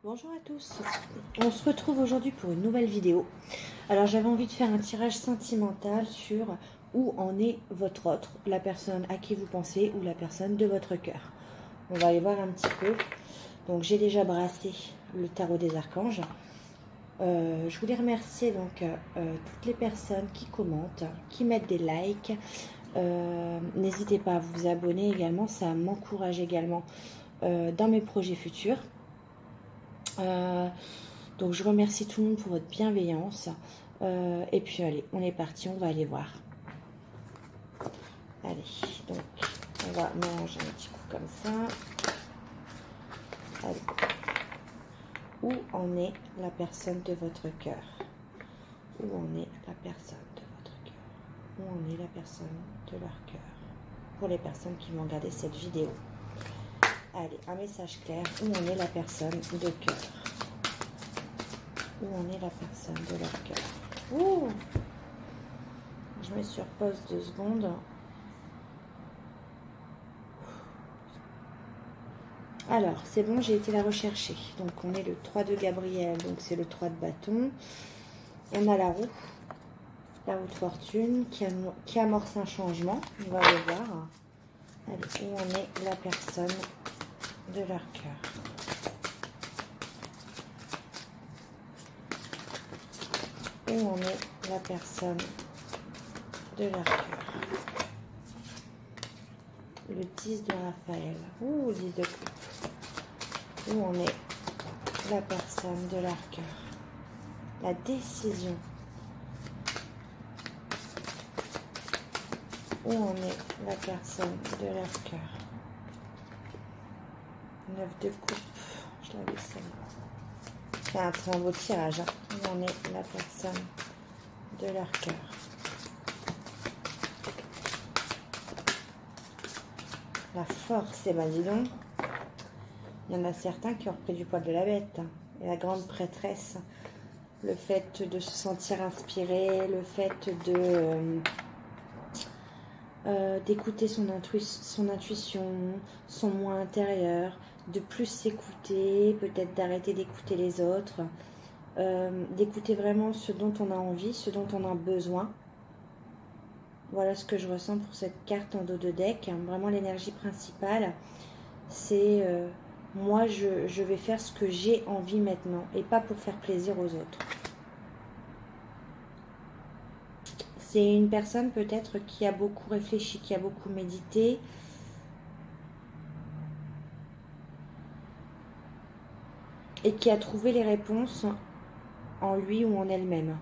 Bonjour à tous, on se retrouve aujourd'hui pour une nouvelle vidéo. Alors j'avais envie de faire un tirage sentimental sur où en est votre autre, la personne à qui vous pensez ou la personne de votre cœur. On va aller voir un petit peu. Donc j'ai déjà brassé le tarot des archanges. Je voulais remercier donc toutes les personnes qui commentent, qui mettent des likes. N'hésitez pas à vous abonner également, ça m'encourage également dans mes projets futurs. Donc je remercie tout le monde pour votre bienveillance. Et puis allez, on est parti, on va aller voir. Allez, donc on va mélanger un petit coup comme ça. Allez. Où en est la personne de votre cœur? Où en est la personne de votre cœur? Où en est la personne de leur cœur? Pour les personnes qui vont regarder cette vidéo. Allez, un message clair. Où en est la personne de cœur? Où en est la personne de leur cœur? Ouh, je me surpose 2 secondes. Alors, c'est bon, j'ai été la rechercher. Donc, on est le 3 de Gabriel, donc c'est le 3 de bâton. On a la roue de fortune qui amorce un changement. On va le voir. Allez, où en est la personne de leur cœur? Où en est la personne de leur cœur? Le 10 de Raphaël. Ouh, le 10 de coupe. Où en est la personne de leur cœur? La décision. Où en est la personne de leur cœur? 9 de coupe. Je l'avais celle-là. C'est un très beau tirage. Hein. Où en est la personne de leur cœur? La force, et ben dis donc. Il y en a certains qui ont repris du poil de la bête. Et la grande prêtresse, le fait de se sentir inspiré, le fait de d'écouter son intuition, son moi intérieur, de plus s'écouter, peut-être d'arrêter d'écouter les autres, d'écouter vraiment ce dont on a envie, ce dont on a besoin. Voilà ce que je ressens pour cette carte en dos de deck. Vraiment l'énergie principale, c'est moi je vais faire ce que j'ai envie maintenant et pas pour faire plaisir aux autres. C'est une personne peut-être qui a beaucoup réfléchi, qui a beaucoup médité. Et qui a trouvé les réponses en lui ou en elle-même.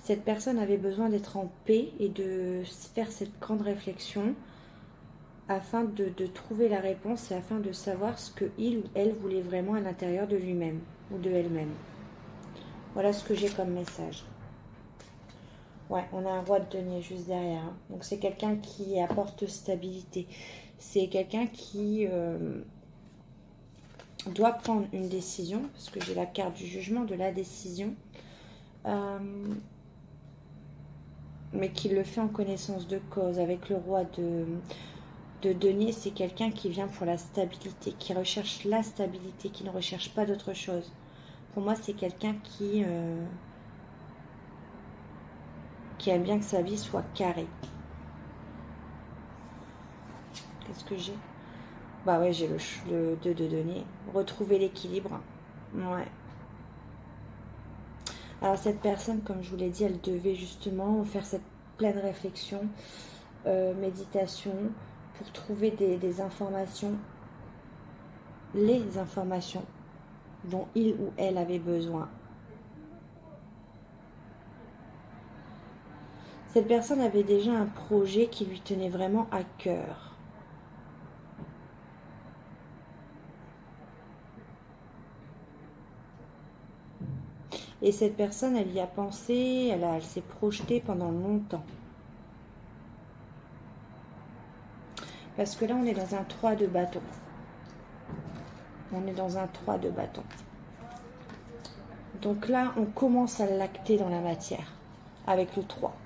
Cette personne avait besoin d'être en paix et de faire cette grande réflexion afin de trouver la réponse et afin de savoir ce que il ou elle voulait vraiment à l'intérieur de lui-même ou de elle-même. Voilà ce que j'ai comme message. Ouais, on a un roi de denier juste derrière. Hein. Donc c'est quelqu'un qui apporte stabilité. C'est quelqu'un qui doit prendre une décision, parce que j'ai la carte du jugement, de la décision. Mais qui le fait en connaissance de cause. Avec le roi de denier, c'est quelqu'un qui vient pour la stabilité, qui recherche la stabilité, qui ne recherche pas d'autre chose. Pour moi, c'est quelqu'un qui aime bien que sa vie soit carrée. Qu'est-ce que j'ai? Bah ouais, j'ai le 2 de denier. Retrouver l'équilibre. Ouais. Alors cette personne, comme je vous l'ai dit, elle devait justement faire cette pleine réflexion, méditation, pour trouver des informations, les informations dont il ou elle avait besoin. Cette personne avait déjà un projet qui lui tenait vraiment à cœur. Et cette personne, elle y a pensé, elle s'est projetée pendant longtemps. Parce que là, on est dans un 3 de bâton. On est dans un 3 de bâton. Donc là, on commence à l'acter dans la matière, avec le 3.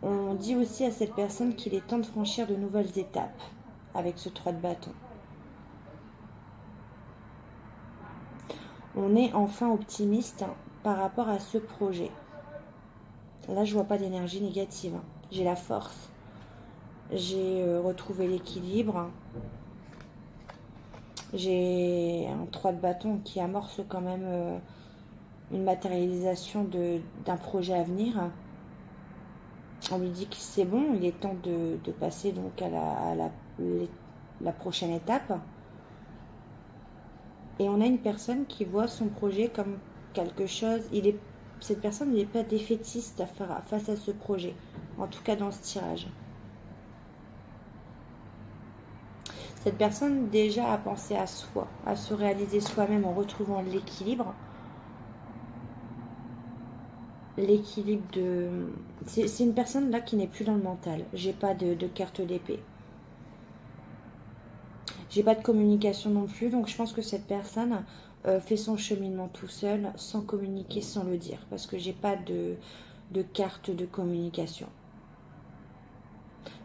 On dit aussi à cette personne qu'il est temps de franchir de nouvelles étapes, avec ce 3 de bâton. On est enfin optimiste par rapport à ce projet. Là, je vois pas d'énergie négative. J'ai la force. J'ai retrouvé l'équilibre. J'ai un 3 de bâton qui amorce quand même une matérialisation d'un projet à venir. On lui dit que c'est bon, il est temps de passer donc à la prochaine étape. Et on a une personne qui voit son projet comme quelque chose. Cette personne n'est pas défaitiste face à ce projet, en tout cas dans ce tirage. Cette personne déjà a pensé à soi, à se réaliser soi-même en retrouvant l'équilibre. L'équilibre de... C'est une personne là qui n'est plus dans le mental. J'ai pas de carte d'épée. J'ai pas de communication non plus, donc je pense que cette personne fait son cheminement tout seul, sans communiquer, sans le dire, parce que j'ai pas de carte de communication.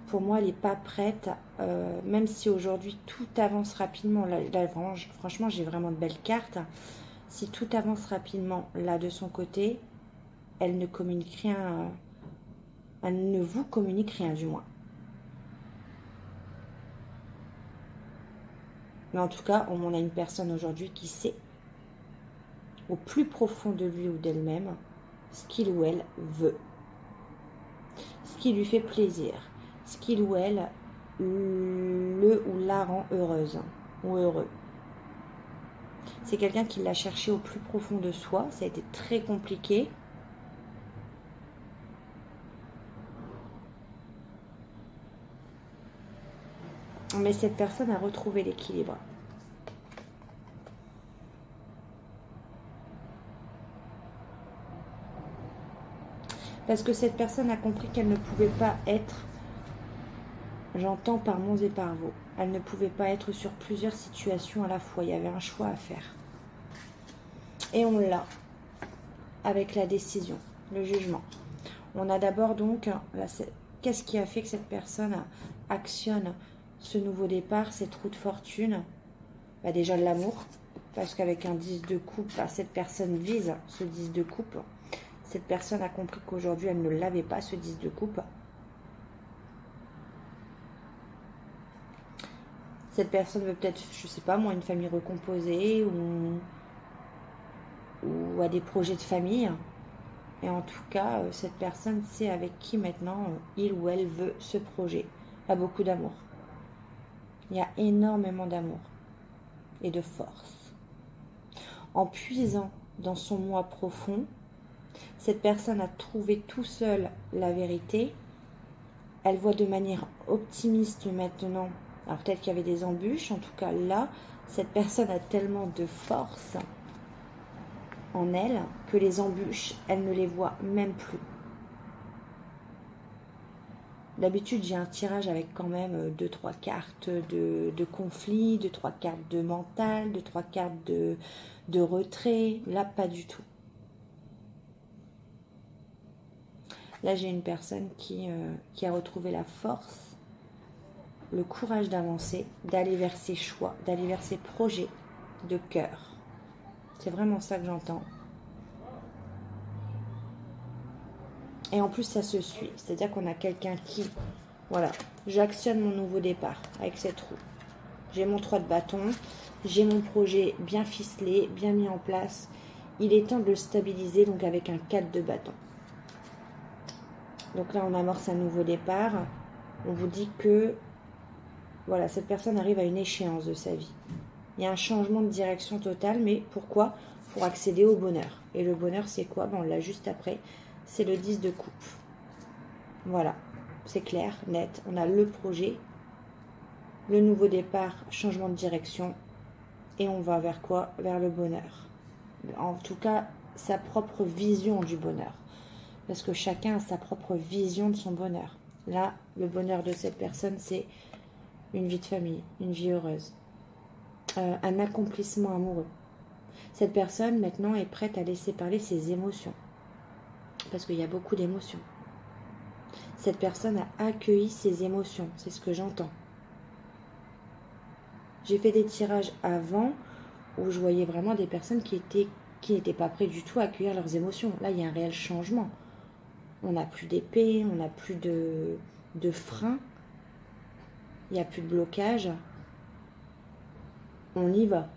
Pour moi, elle n'est pas prête, même si aujourd'hui tout avance rapidement. Là, franchement, j'ai vraiment de belles cartes. Si tout avance rapidement là de son côté, elle ne communique rien, elle ne vous communique rien du moins. Mais en tout cas, on a une personne aujourd'hui qui sait, au plus profond de lui ou d'elle-même, ce qu'il ou elle veut, ce qui lui fait plaisir, ce qu'il ou elle le ou la rend heureuse ou heureux. C'est quelqu'un qui l'a cherché au plus profond de soi, ça a été très compliqué. Mais cette personne a retrouvé l'équilibre. Parce que cette personne a compris qu'elle ne pouvait pas être, j'entends par monts et par vaux, elle ne pouvait pas être sur plusieurs situations à la fois. Il y avait un choix à faire. Et on l'a, avec la décision, le jugement. On a d'abord donc, qu'est-ce qui a fait que cette personne actionne ce nouveau départ, cette roue de fortune? Bah déjà l'amour, parce qu'avec un 10 de coupe, cette personne vise ce 10 de coupe. Cette personne a compris qu'aujourd'hui, elle ne l'avait pas, ce 10 de coupe. Cette personne veut peut-être, je sais pas moi, une famille recomposée ou a des projets de famille. Et en tout cas, cette personne sait avec qui maintenant il ou elle veut ce projet. Il y a beaucoup d'amour. Il y a énormément d'amour et de force. En puisant dans son moi profond, cette personne a trouvé tout seul la vérité. Elle voit de manière optimiste maintenant. Alors peut-être qu'il y avait des embûches. En tout cas là, cette personne a tellement de force en elle que les embûches, elle ne les voit même plus. D'habitude, j'ai un tirage avec quand même 2-3 cartes de conflit, 2-3 cartes de mental, 2-3 cartes de retrait. Là, pas du tout. Là, j'ai une personne qui a retrouvé la force, le courage d'avancer, d'aller vers ses choix, d'aller vers ses projets de cœur. C'est vraiment ça que j'entends. Et en plus, ça se suit. C'est-à-dire qu'on a quelqu'un qui... Voilà, j'actionne mon nouveau départ avec cette roue. J'ai mon 3 de bâton. J'ai mon projet bien ficelé, bien mis en place. Il est temps de le stabiliser, donc avec un 4 de bâton. Donc là, on amorce un nouveau départ. On vous dit que... Voilà, cette personne arrive à une échéance de sa vie. Il y a un changement de direction totale, mais pourquoi? Pour accéder au bonheur. Et le bonheur, c'est quoi? On l'a juste après. C'est le 10 de coupe. Voilà, c'est clair, net. On a le projet, le nouveau départ, changement de direction. Et on va vers quoi? Vers le bonheur. En tout cas, sa propre vision du bonheur. Parce que chacun a sa propre vision de son bonheur. Là, le bonheur de cette personne, c'est une vie de famille, une vie heureuse. Un accomplissement amoureux. Cette personne, maintenant, est prête à laisser parler ses émotions. Parce qu'il y a beaucoup d'émotions. Cette personne a accueilli ses émotions. C'est ce que j'entends. J'ai fait des tirages avant où je voyais vraiment des personnes qui n'étaient pas prêtes du tout à accueillir leurs émotions. Là, il y a un réel changement. On n'a plus d'épée, on n'a plus de frein, il n'y a plus de blocage. On y va.